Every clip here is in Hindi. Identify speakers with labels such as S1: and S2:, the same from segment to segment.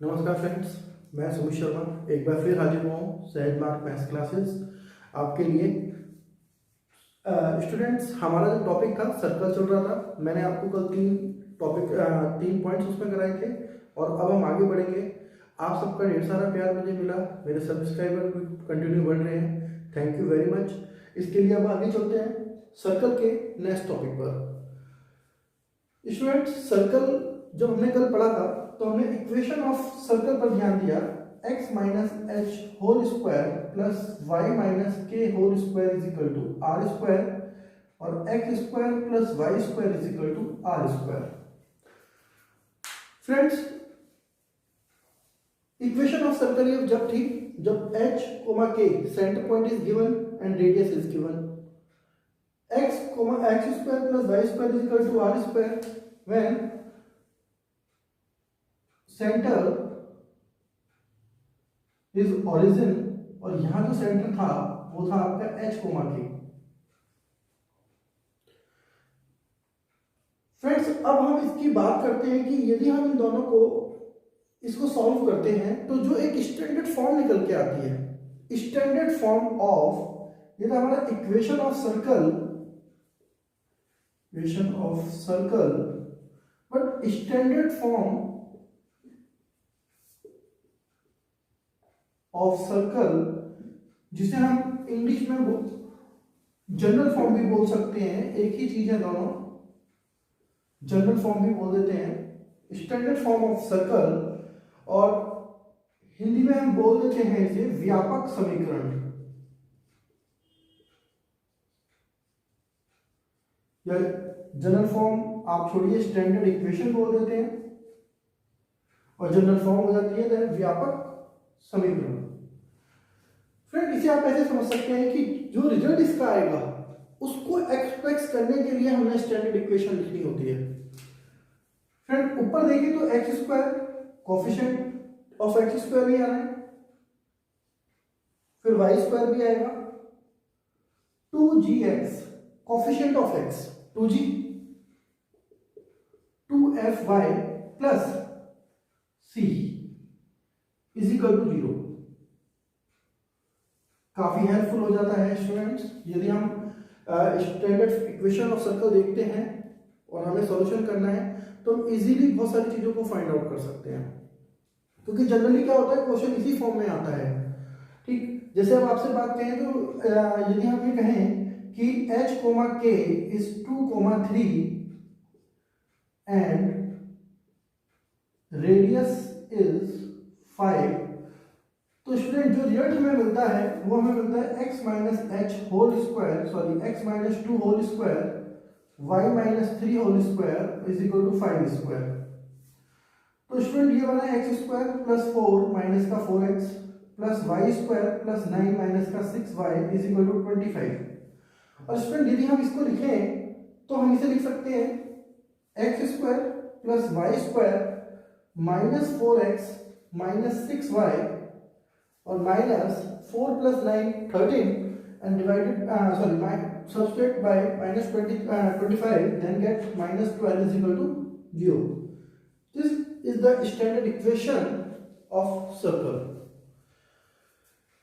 S1: नमस्कार फ्रेंड्स, मैं सुमित शर्मा एक बार फिर हाजिर हुआ हूँ सहज मार्ग मैथ्स क्लासेस आपके लिए। स्टूडेंट्स, हमारा जो टॉपिक था सर्कल चल रहा था। मैंने आपको कल तीन पॉइंट्स उसमें कराए थे और अब हम आगे बढ़ेंगे। आप सबका ढेर सारा प्यार मुझे मिला, मेरे सब्सक्राइबर भी कंटिन्यू बढ़ रहे हैं, थैंक यू वेरी मच। इसके लिए अब आगे चलते हैं सर्कल के नेक्स्ट टॉपिक पर। स्टूडेंट्स, सर्कल जब हमने कल पढ़ा था तो हमने इक्वेशन ऑफ सर्कल पर ध्यान दिया। x minus H whole square plus Y minus के whole square is equal to R square और X square plus Y square is equal to R square. Friends, equation of circle ये जब थी जब h K center point is given and radius is given. x square plus Y square is equal to R square when center is origin और यहां जो सेंटर था वो था आपका h के। फ्रेंड्स, अब हम इसकी बात करते हैं कि यदि हम इन दोनों को इसको सॉल्व करते हैं तो जो एक स्टैंडर्ड फॉर्म निकल के आती है, स्टैंडर्ड फॉर्म ऑफ ये हमारा equation of circle but standard form of circle जिसे हम इंग्लिश में जनरल फॉर्म भी बोल सकते हैं, एक ही चीज है दोनों, जनरल फॉर्म भी बोल देते हैं, स्टैंडर्ड फॉर्म ऑफ सर्कल, और हिंदी में हम बोल देते हैं इसे व्यापक समीकरण या जनरल फॉर्म आप छोड़िए, स्टैंडर्ड इक्वेशन बोल देते हैं और जनरल फॉर्म हो जाती है व्यापक समीकरण। फ्रेंड, इसे आप ऐसे समझ सकते हैं कि जो रिजल्ट इसका आएगा उसको एक्सप्रेस करने के लिए हमने स्टैंडर्ड इक्वेशन लिखनी होती है। फ्रेंड, ऊपर देखिए तो x square coefficient of x square भी आ रहा है, फिर वाई स्क्वायर भी आएगा, 2gx coefficient of X 2g, 2fy plus c is equal to 0। काफी हेल्पफुल हो जाता है स्टूडेंट्स यदि हम स्टैंडर्ड इक्वेशन ऑफ सर्कल देखते हैं और हमें सॉल्यूशन करना है तो हम इजीली बहुत सारी चीजों को फाइंड आउट कर सकते हैं, क्योंकि जनरली क्या होता है क्वेश्चन इसी फॉर्म में आता है। ठीक, जैसे हम आपसे बात कहें तो यदि हम ये कहें कि h, k is 2, 3 and radius is 5, तो स्टूडेंट जो रिजल्ट हमें मिलता है वो हमें मिलता है x minus H whole square x minus 2 whole square y minus 3 whole square is equal to 5 square. तो स्टूडेंट ये बना x स्क्वायर प्लस 4 माइनस का 4x plus Y square plus 9 minus का 6y इज इक्वल टू 25। और स्टूडेंट यदि हम इसको लिखें तो हम इसे लिख सकते हैं x square plus Y square minus 4x minus 6y और minus 4 plus 9 13 and divided substitute by minus 25 then get minus 12 is equal to 0. This is the standard equation of circle.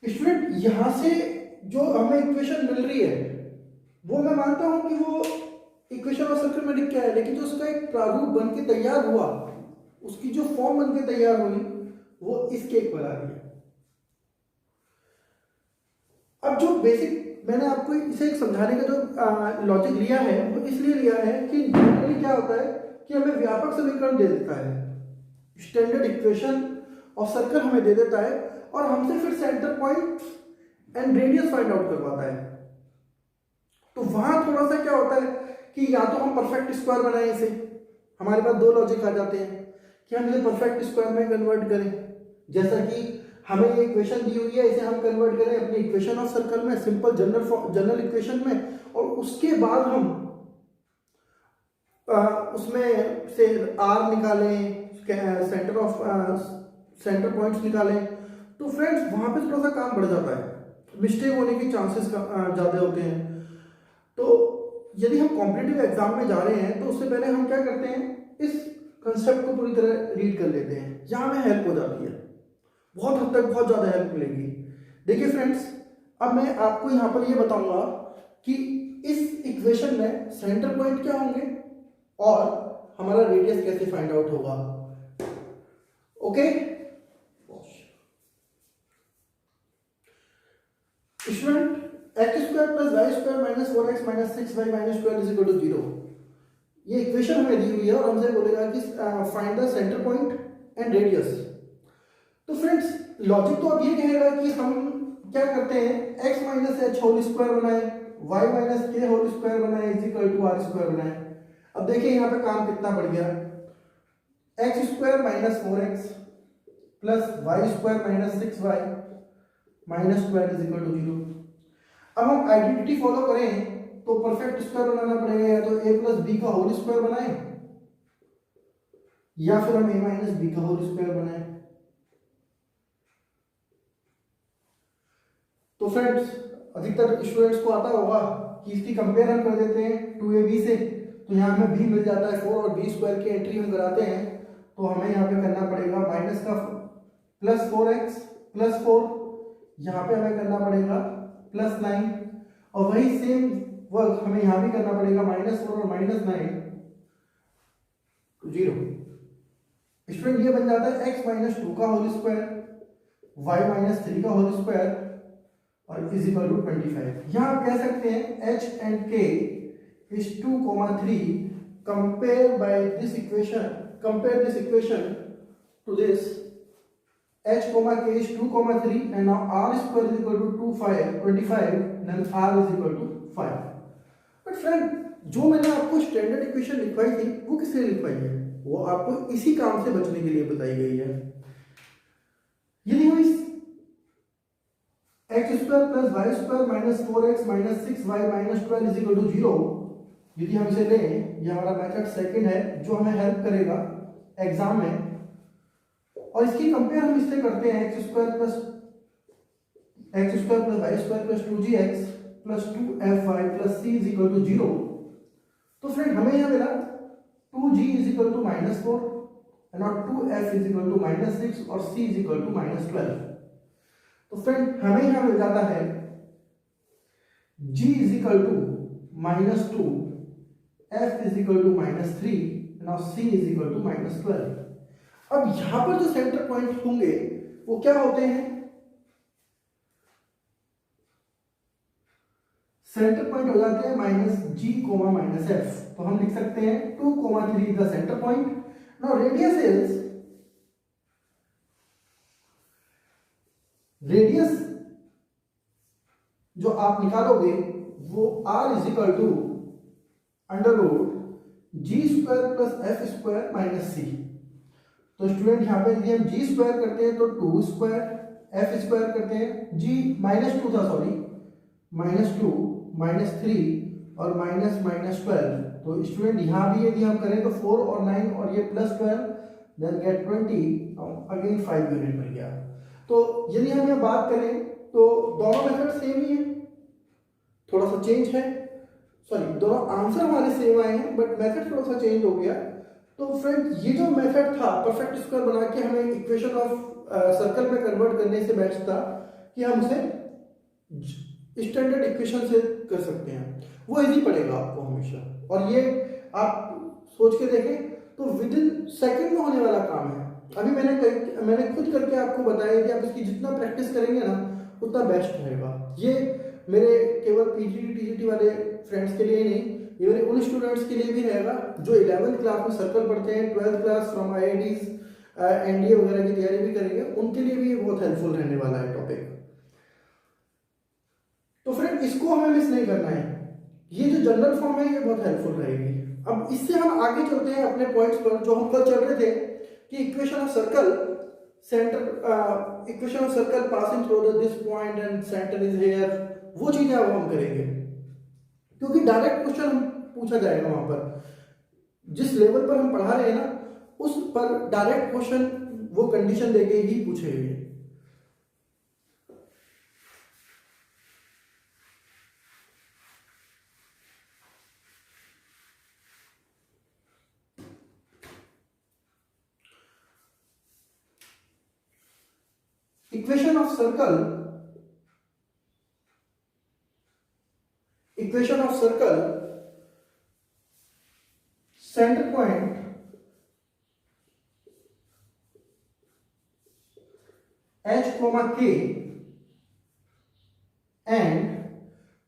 S1: Student, यहां से जो हमें इक्वेशन मिल रही है वो मैं मानता हूं कि वो इक्वेशन ऑफ सर्कल में लिख के आया, लेकिन जो उसका एक प्रारूप बन के तैयार हुआ, उसकी जो फॉर्म बन के तैयार हुई वो इस केक पर आ रही है। अब जो बेसिक मैंने आपको इसे एक समझाने का जो लॉजिक लिया है वो इसलिए लिया है कि जनरली क्या होता है कि हमें व्यापक समीकरण दे देता है, स्टैंडर्ड इक्वेशन ऑफ सर्कल हमें दे देता है और हमसे फिर centre point and radius find out करवाता है। तो वहां थोड़ा सा क्या होता है कि या तो हम परफेक्ट स्क्वायर बनाएं इसे, हमारे पास दो लॉजिक आ जाते हैं कि हम इसे परफेक्ट स्क्वायर में कन्वर्ट करें, जैसा कि हमें ये इक्वेशन दी हुई है इसे हम कन्वर्ट करें अपनी इक्वेशन ऑफ सर्कल में, सिंपल जनरल इक्वेशन में, और उसके बाद हम उसमें से r निकालें, सेंटर पॉइंट्स निकालें। तो फ्रेंड्स वहां पे थोड़ा सा काम बढ़ जाता है, मिस्टेक होने के चांसेस ज़्यादा होते हैं। तो यदि हम कॉम्पिटिटिव एग्जाम में जा रहे हैं तो उससे पहले हम क्या करते हैं, इस कंसेप्ट को पूरी तरह रीड कर लेते हैं, यहाँ में हेल्प हो जाती है, बहुत हद तक बहुत ज़्यादा हेल्प मिलेगी। देखिए फ्रेंड्स, अब मैं आपको यहाँ पर ये बताऊंगा कि इस इक्वेशन में सेंटर पॉइंट क्या होंगे और हमारा रेडियस कैसे फाइंड आउट होगा। Okay student, X square plus Y square minus 4x minus 6y minus 12 is equal to 0, ये इक्वेशन हमें दी हुई है और हमसे बोलेगा कि find the centre point and radius. तो फ्रेंड्स, लॉजिक तो अब ये कहेगा कि हम क्या करते हैं, x minus H whole square बनाए, y माइनस के होल स्क्वायर बनाए is equal to R square बनाए। अब देखिए यहाँ पे काम कितना बढ़ गया, x square minus 4x plus Y square minus 6y minus 12 is equal to 0। अब हम आइडेंटिटी फॉलो करें तो परफेक्ट स्क्वायर बनाना पड़ेगा, या तो a प्लस बी का होल स्क्वायर बनाए या फिर हम a माइनस बी का होल स्क्वायर बनाए। तो फ्रेंड्स, अधिकतर स्टूडेंट्स को आता होगा कि इसकी कंपेयर हम कर देते हैं 2ab से, तो यहाँ हमें b मिल जाता है 4 और b स्क्वायर की एंट्री हम कराते हैं, तो हमें यहाँ पे करना पड़ेगा माइनस का प्लस 4x प्लस 4, यहाँ पे हमें करना पड़ेगा प्लस 9, और वही सेम वर्क हमें यहाँ भी करना पड़ेगा माइनस 4 और माइनस 9 तो 0। स्टूडेंट, ये बन जाता है x माइनस 2 का होल स्क्वायर, y माइनस 3 का होल स्क्वायर और इज इक्वल टू 25। यहाँ आप कह सकते हैं h and k is 2,3, compare this equation to this, h comma k is 2,3 and now r square is equal to 25, then r is equal to 5। But friend, जो मैंने आपको स्टैंडर्ड इक्वेशन लिखवाई थी वो किस लिए लिखवाई है, वो आपको इसी काम से बचने के लिए बताई गई है। यदि हम इस X square plus Y square minus 4x minus 6y minus 12 is equal to 0, यदि हम इसे लें, ये हमारा मेथड सेकंड है जो हमें हेल्प करेगा एग्जाम में, और इसकी कंपेयर हम इससे करते हैं X square plus Y square plus 2gx plus 2fy plus c is equal to 0। तो फ्रेंड, हमें यह मिला 2g is equal to minus 4 and 2f is equal to minus 6 और c is equal to minus 12। तो फ्रेंड, हमें यहां मिल जाता है g is equal to minus 2, f is equal to minus 3 और c is equal to minus 12। अब यहां पर जो सेंटर पॉइंट होंगे वो क्या होते हैं, सेंटर पॉइंट हो जाते हैं minus g comma minus f। तो हम लिख सकते हैं 2,3 the centre point. Now radius जो आप निकालोगे वो r is equal to under root g square plus f square minus c। तो स्टूडेंट, यहाँ पे यदि हम g स्क्वायर करते हैं तो 2 स्क्वायर, f स्क्वायर करते हैं, g माइनस 2 था, सॉरी माइनस 2 माइनस 3 और माइनस माइनस 12। तो स्टूडेंट, यहाँ भी यदि हम करें तो 4 और 9 और ये plus 12, then get 20, again 5 unit मिल गया। तो यदि हम यहाँ बात करें तो दोनों मेथड सेम ही है, थोड़ा सा चेंज है, सॉरी दोनों आंसर हमारे सेम आए हैं बट मेथड थोड़ा सा चेंज हो गया। तो फ्रेंड, ये जो मेथड था परफेक्ट स्क्वायर बना के हमें इक्वेशन ऑफ सर्कल में कन्वर्ट करने से बेस्ट था कि हम उसे स्टैंडर्ड इक्वेशन से कर सकते हैं, वो इजी पड़ेगा आपको हमेशा। और ये आप सोच के देखें तो विद इन सेकेंड में होने वाला काम है। अभी मैंने खुद करके आपको बताया कि आप इसकी जितना प्रैक्टिस करेंगे ना उतना बेस्ट रहेगा। ये मेरे केवल पीजीटी टीजीटी वाले फ्रेंड्स के लिए ही नहीं, ये मेरे उन स्टूडेंट्स के लिए भी रहेगा जो 11th क्लास में सर्कल पढ़ते हैं, 12th class from IITs NDA वगैरह की तैयारी भी करेंगे, उनके लिए भी ये बहुत हेल्पफुल रहने वाला है टॉपिक। तो फ्रेंड, इसको हमें मिस नहीं करना है, ये जो जनरल फॉर्म है ये बहुत हेल्पफुल रहेगी। अब इससे हम आगे चलते हैं अपने पॉइंट्स पर जो हम कल चल रहे थे कि equation of circle equation of circle passing through this point and centre is here, वो चीजें अब हम करेंगे क्योंकि डायरेक्ट क्वेश्चन पूछा जाएगा वहां पर, जिस लेवल पर हम पढ़ा रहे हैं ना उस पर डायरेक्ट क्वेश्चन वो कंडीशन देके ही पूछेंगे। Equation of circle centre point h comma k and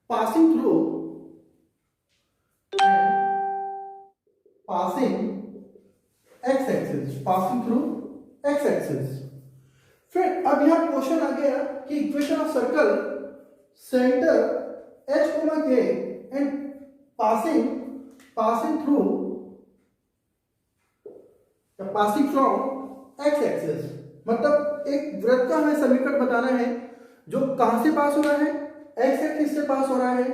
S1: passing through x axis। फिर अब यहां क्वेश्चन आ गया कि equation of circle centre h comma k and passing from x axis, मतलब एक वृत्त का हमें समीकरण बताना है जो कहां से पास हो रहा है, x एक्सिस से पास हो रहा है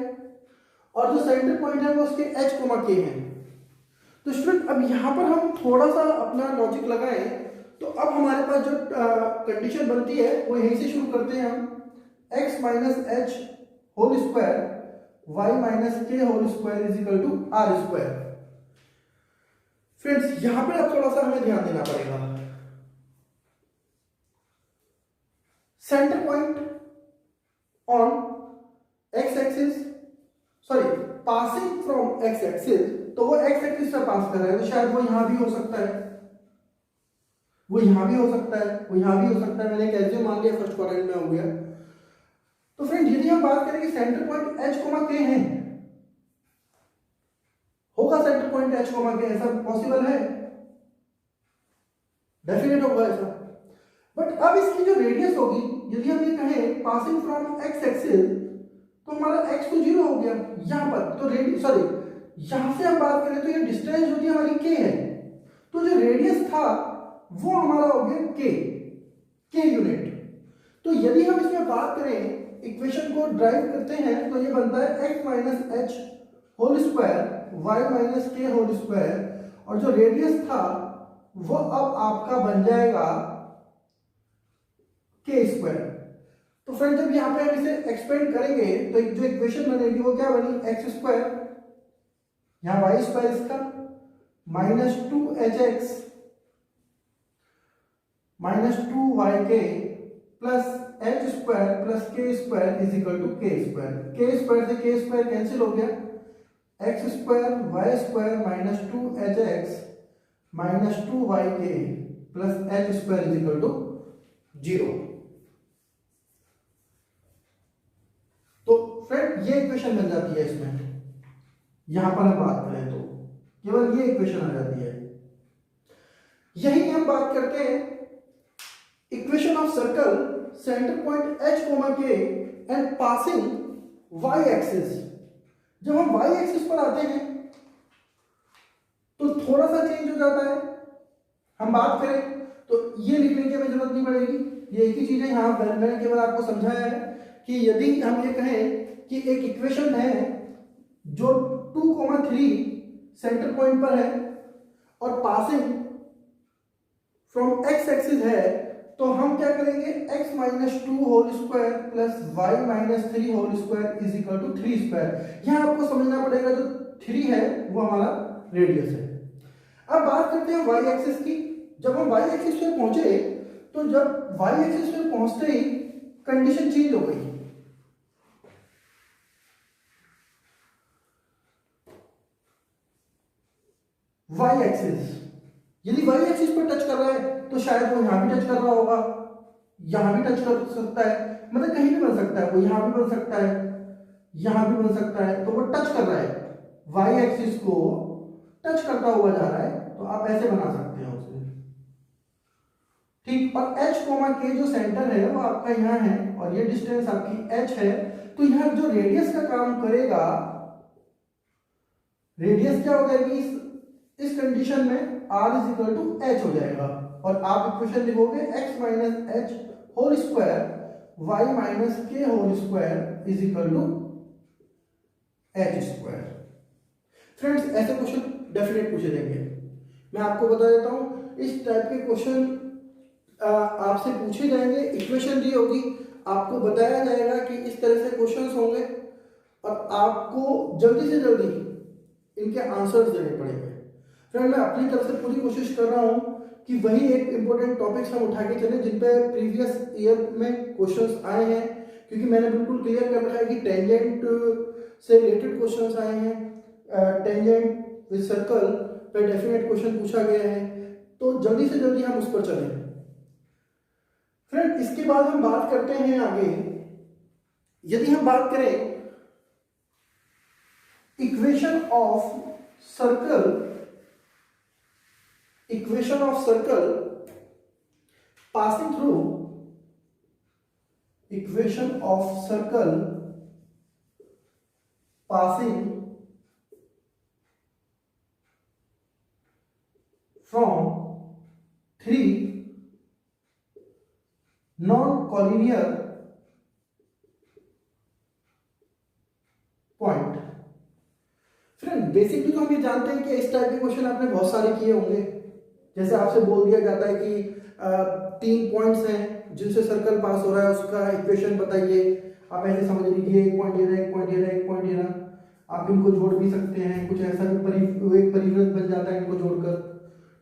S1: और जो सेंटर पॉइंट है वो उसके h कोमा k है। तो स्टूडेंट अब यहां पर हम थोड़ा सा अपना लॉजिक लगाएं तो अब हमारे पास जो कंडीशन बनती है वो यहीं से शुरू करते हैं हम, x minus H whole square y minus के whole square is equal to R square. Friends यहां पे अब थोड़ा सा हमें ध्यान देना पड़ेगा। Center point on x axis, sorry passing from x axis, तो वो x एक्सिस से पास कर रहा है तो शायद वो यहां भी हो सकता है, वो यहां भी हो सकता है, वो यहां भी हो सकता है। मैंने एक एज्यूम मान लिया, फर्स्ट क्वाड्रेंट में हो गया। तो फ्रेंड यदि हम बात करें कि centre point h comma k है, होगा centre point h comma k, ऐसा पॉसिबल है, डेफिनेट होगा ऐसा। बट अब इसकी जो रेडियस होगी, यदि हम ये कहें पासिंग फ्रॉम x एक्सिस, तो हमारा x तो 0 हो गया यहां पर, तो रेडियस सॉरी यहां से हम बात करें तो ये डिस्टेंस जो थी हमारी k है, तो जो रेडियस था वो हमारा हो गया k यूनिट। तो यदि हम इसमें बात करें, इक्वेशन को ड्राइव करते हैं तो ये बनता है x minus H whole square y minus के होल स्क्वायर, और जो रेडियस था वो अब आपका बन जाएगा के स्क्वायर। तो फ्रेंड जब यहां पे हम इसे एक्सपेंड करेंगे तो जो इक्वेशन बनेगी वो क्या बनी, एक्स स्क्वायर, यहां वाई स्क्वायर इसका minus 2hx minus 2yk plus h square plus k square is equal to k square. K square से के स्क्वायर कैंसिल हो गया, x square y square minus 2hx minus 2yk plus h square is equal to 0। तो फ्रेंड ये इक्वेशन बन जाती है इसमें, यहां पर हम बात करें तो केवल ये इक्वेशन आ जाती है। यही हम बात करते हैं equation of circle centre point h comma k and passing y axis. जब हम y एक्सिस पर आते हैं तो थोड़ा सा चेंज हो जाता है। हम बात करें तो ये लिखने की हमें जरूरत नहीं पड़ेगी, ये एक ही चीज है। यहां मैंने केवल आपको समझाया है कि यदि हम ये कहें कि एक इक्वेशन है जो 2,3 सेंटर पॉइंट पर है और पासिंग फ्रॉम x एक्सिस है, तो हम क्या करेंगे, x minus 2 whole square plus y minus 3 whole square is equal to 3 square. यहां आपको समझना पड़ेगा जो 3 है वो हमारा रेडियस है। अब बात करते हैं y एक्सिस की। जब हम y एक्सिस पे पहुंचे तो जब y एक्सिस पे पहुंचते ही कंडीशन चेंज हो गई। y एक्सिस, यदि y एक्सिस पर टच कर रहा है तो शायद वो यहां भी टच कर रहा होगा, यहां भी टच कर सकता है, मतलब कहीं भी बन सकता है, वो यहां भी बन सकता है, यहां भी बन सकता है। तो वो टच कर रहा है, y एक्सिस को टच करता हुआ जा रहा है, तो आप ऐसे बना सकते हैं उसे, ठीक। और h कोमा k जो सेंटर है वो आपका यहां है और ये डिस्टेंस आपकी h है। तो यहां जो रेडियस का काम करेगा, रेडियस क्या हो जाएगी इस कंडीशन में, r is equal to h हो जाएगा और आप इक्वेशन लिखोगे x minus H whole square y minus के whole square is equal to h square. Friends ऐसे क्वेश्चन डेफिनेट पूछे जाएंगे। मैं आपको बता देता हूं इस टाइप के क्वेश्चन आपसे पूछे जाएंगे। इक्वेशन दी होगी, आपको बताया जाएगा कि इस तरह से क्वेश्चंस होंगे और आपको जल्दी से जल्दी इनके आंसर्स देने पड़ेंगे। फ्रेंड मैं अपनी तरफ से पूरी कोशिश कर रहा हूं कि वही एक इंपॉर्टेंट टॉपिक्स हम उठा के चले जिन पे प्रीवियस ईयर में क्वेश्चंस आए हैं, क्योंकि मैंने बिल्कुल क्लियर कर रखा है कि टेंजेंट से रिलेटेड क्वेश्चंस आए हैं, टेंजेंट विद सर्कल पे डेफिनेट क्वेश्चन पूछा गया है, तो जल्दी से जल्दी हम उस पर चलें। फ्रेंड, इसके बाद हम बात करते हैं आगे, यदि हम बात करें equation of circle passing through equation of circle passing from three non-collinear point। Friend, basically तो हम ये जानते हैं कि इस टाइप के क्वेश्चन आपने बहुत सारे किए होंगे। जैसे आपसे बोल दिया जाता है कि 3 पॉइंट्स हैं जिनसे सर्कल पास हो रहा है, उसका इक्वेशन बताइए। आप ऐसे समझ लीजिए, एक पॉइंट ये रहा, एक पॉइंट ये रहा, एक पॉइंट ये रहा। आप इनको जोड़ भी सकते हैं, कुछ ऐसा भी एक परिवृत्त बन जाता है इनको जोड़कर,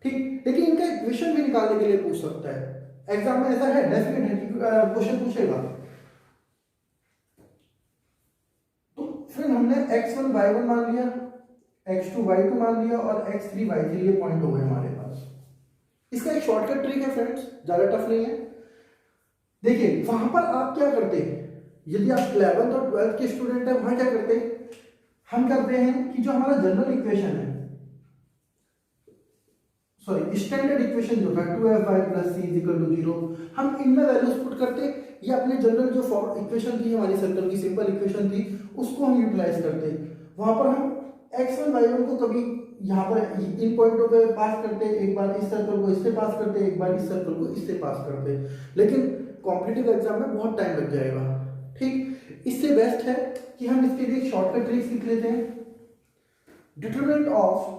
S1: ठीक। लेकिन इनका इक्वेशन भी निकालने के लिए पूछ सकता है, एग्जाम में ऐसा है, डेफिनेट है कि क्वेश्चन पूछेगा। तो फिर हमने x1 y1 मान लिया, x2 y2 मान लिया और x3 y3 ये पॉइंट हो गए हमारे पास। इसका एक शॉर्टकट ट्रिक है फ्रेंड्स, ज्यादा टफ नहीं है। देखिए, वहां पर आप क्या करते हैं, यदि आप 11th और 12th के स्टूडेंट हैं, वहां क्या करते हैं, हम करते हैं कि जो हमारा जनरल इक्वेशन है, सॉरी स्टैंडर्ड इक्वेशन जो था 2f(y + c = 0), हम इनमें वैल्यूज पुट करते, या अपने जनरल जो इक्वेशन थी हमारी सर्कल की सिंपल इक्वेशन थी उसको हम यूटिलाइज करते। वहां पर हम x1 y1 को कभी यहाँ पर इन पॉइंटों पे पास करते, एक बार इस सर्कल को इससे पास करते, एक बार इस सर्कल को इससे पास करते, लेकिन कॉम्पिटिटिव एग्जाम में बहुत टाइम लग जाएगा, ठीक। इससे बेस्ट है कि हम इसके लिए शॉर्टकट ट्रिक सीख लेते हैं। Determinant of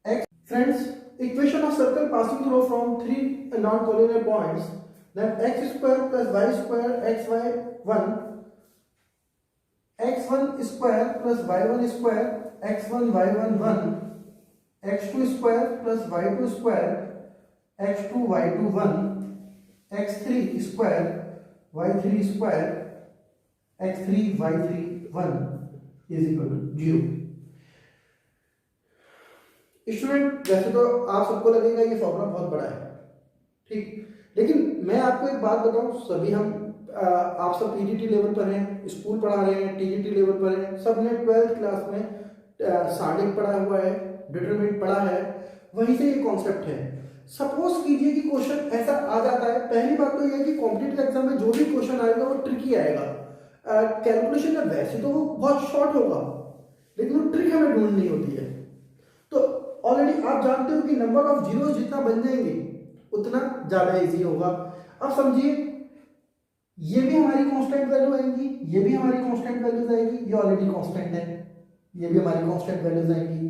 S1: x, friends, equation of circle passing through from 3 non-collinear points, then x square plus y square xy1, x1 square plus y1 square x1 y1 1, x2 square plus y2 square x2 y2 1, x3 square y3 square x3 y3 1 is equal to 0। Student, वैसे तो आप सबको लगेगा ये फॉर्मूला बहुत बड़ा है, ठीक, लेकिन मैं आपको एक बात बताऊं, सभी हम आप सब पीजीटी लेवल पर हैं, स्कूल पढ़ा रहे हैं, टीजीटी लेवल पर हैं, सब ने 12th क्लास में सार्डिंग पढ़ा हुआ है, डिटरमिनेंट पढ़ा है, वहीं से ये कॉन्सेप्ट है। सपोज कीजिए कि क्वेश्चन ऐसा आ जाता है, पहली बात तो ये है कि कॉम्पिटिटिव एग्जाम में जो भी क्वेश्चन आएगा वो ट्रिकी आएगा। कैलकुलेशन में वैसे तो वो बहुत शॉर्ट होगा, लेकिन वो ट्रिक हमें ढूंढनी होती है। तो ऑलरेडी आप जानते हो कि नंबर ऑफ जीरो जितना बन जाएंगे उतना ज्यादा इजी होगा। अब समझिए, ये भी हमारी कांस्टेंट वैल्यू आएंगी, ये भी हमारी कांस्टेंट वैल्यूज आएगी, ये ऑलरेडी कांस्टेंट है, ये भी हमारी कांस्टेंट वैल्यूज आएंगी,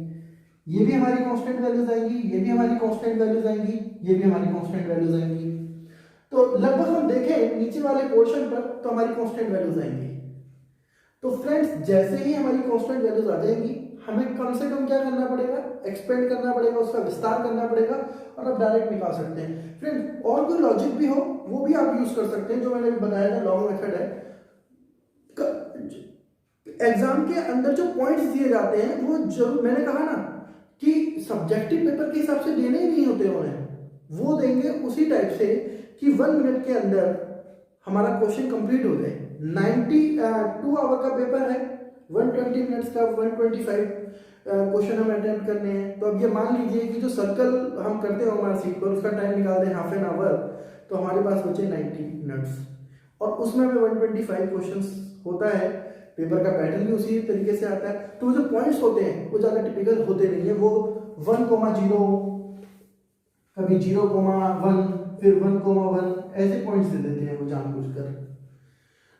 S1: ये भी हमारी कांस्टेंट वैल्यूज आएंगी, ये भी हमारी कांस्टेंट वैल्यूज आएंगी, ये भी हमारी कांस्टेंट वैल्यूज आएंगी। तो लगभग हम देखें नीचे वाले पोर्शन पर तो हमारी कांस्टेंट वैल्यूज आएंगी। तो फ्रेंड्स, जैसे ही हमारी कांस्टेंट वैल्यूज आ जाएंगी, हमें कम से कम क्या करना पड़ेगा, एक्सपेंड करना पड़ेगा, उसका विस्तार करना पड़ेगा, और आप डायरेक्ट निकाल सकते हैं। फ्रेंड्स, और कोई लॉजिक भी हो वो भी आप यूज कर सकते हैं, जो मैंने बताया था, लॉन्ग मेथड है। एग्जाम के अंदर जो पॉइंट्स दिए जाते हैं वो जरूर, मैंने कहा ना कि सब्जेक्टिव पेपर के हिसाब से देने ही नहीं होते उन्हें, वो देंगे उसी टाइप से कि 1 मिनट के अंदर हमारा क्वेश्चन कंप्लीट हो जाए। 92 आवर का पेपर है, 120 मिनट्स का 125 क्वेश्चन हम अटेम्प्ट करने हैं। तो अब ये मान लीजिए कि जो सर्कल हम करते हैं हमारे सीट पर, उसका टाइम निकाल दें हाफ एन आवर, तो हमारे पास बचे 90 मिनट्स, और उसमें हमें 125 क्वेश्चंस होता है। पेपर का पैटर्न भी उसी तरीके से आता है। तो जो पॉइंट्स होते हैं वो ज़्यादा टिपिकल होते नहीं है, वो 1,0, कभी 0,1, फिर 1,1 ऐसे पॉइंट्स दे देते हैं वो जानबूझकर।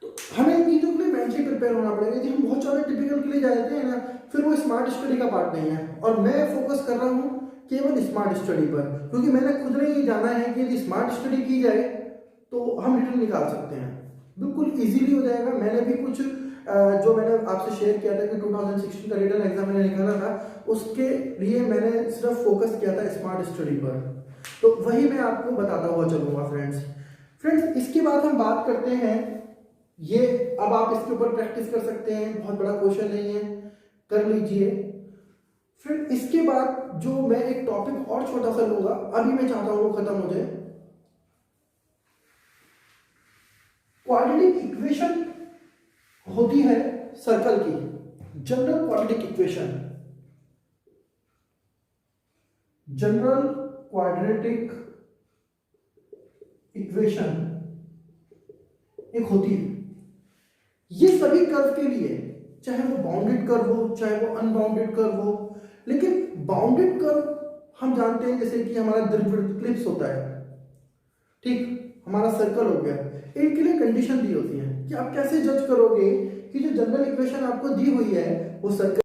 S1: तो हमें इन चीज़ों के लिए मेंटली प्रिपेयर होना पड़ेगा। यदि हम बहुत ज़्यादा टिपिकल के लिए जाते हैं ना, फिर वो स्मार्ट स्टडी का पार्ट नहीं है। और मैं फोकस कर रहा हूँ केवल स्मार्ट स्टडी पर, क्योंकि मैंने खुद ने ये जाना है कि यदि स्मार्ट स्टडी की जाए तो हम रिटर्न निकाल सकते हैं, बिल्कुल इजीली हो जाएगा। मैंने भी कुछ जो मैंने आपसे शेयर किया था कि 2016 का रिटन एग्जाम मैंने निकाला था, उसके लिए मैंने सिर्फ फोकस किया था स्मार्ट स्टडी पर, तो वही मैं आपको बताता हुआ चलूंगा फ्रेंड्स। इसके बाद हम बात करते हैं, ये अब आप इसके ऊपर प्रैक्टिस कर सकते हैं, बहुत बड़ा क्वेश्चन नहीं है, कर लीजिए। फिर इसके बाद जो मैं एक टॉपिक और छोटा सा लूंगा, अभी मैं चाहता हूं वो खत्म हो जाए। क्वाड्रेटिक इक्वेशन होती है सर्कल की, general quadratic equation, general quadratic equation एक होती है। ये सभी कर्व के लिए, चाहे वो बाउंडेड कर्व हो चाहे वो अनबाउंडेड कर्व हो, लेकिन बाउंडेड कर्व हम जानते हैं जैसे कि हमारा दीर्घवृत्त इक्लिप्स होता है, ठीक, हमारा सर्कल हो गया, इनके लिए कंडीशन दी होती है कि आप कैसे जज करोगे कि जो जनरल इक्वेशन आपको दी हुई है वो सर्कल